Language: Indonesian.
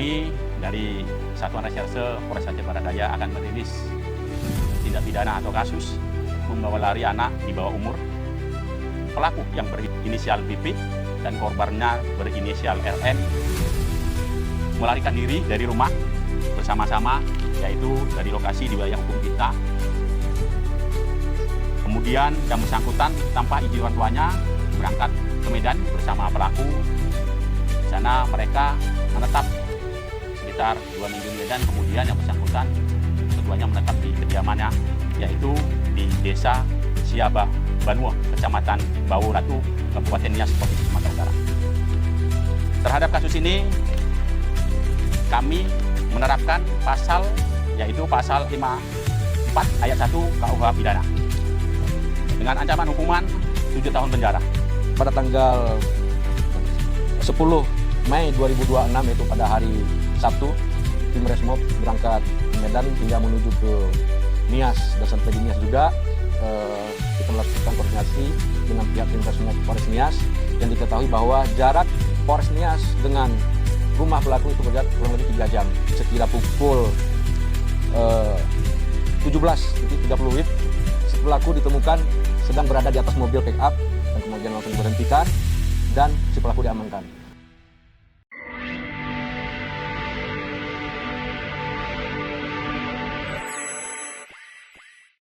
kami dari Satuan Reserse Polres Aceh Barat Daya akan merilis tindak pidana atau kasus membawa lari anak di bawah umur. Pelaku yang berinisial BP dan korbannya berinisial RN melarikan diri dari rumah bersama-sama, yaitu dari lokasi di wilayah hukum kita. Kemudian yang bersangkutan tanpa izin orang tuanya berangkat ke Medan bersama pelaku. Di sana mereka menetap sekitar 2 minggu di Medan, kemudian yang bersangkutan keduanya menetap di kediamannya, yaitu di Desa Siabah Banua, Kecamatan Bau Ratu, Kabupaten Nias, Provinsi Sumatera Utara. Terhadap kasus ini, kami menerapkan pasal, yaitu pasal 54 ayat 1 KUH Pidana dengan ancaman hukuman 7 tahun penjara. Pada tanggal 10 Mei 2026, yaitu pada hari Sabtu, tim Resmob berangkat ke Medan hingga menuju ke Nias, dan sampai di Nias juga kita melakukan koordinasi dengan pihak tim Resmob Polres Nias, yang diketahui bahwa jarak Polres Nias dengan rumah pelaku itu berjarak kurang lebih 3 jam. Sekira pukul 17.30 WIB, si pelaku ditemukan sedang berada di atas mobil pick up dan kemudian langsung diberhentikan dan si pelaku diamankan.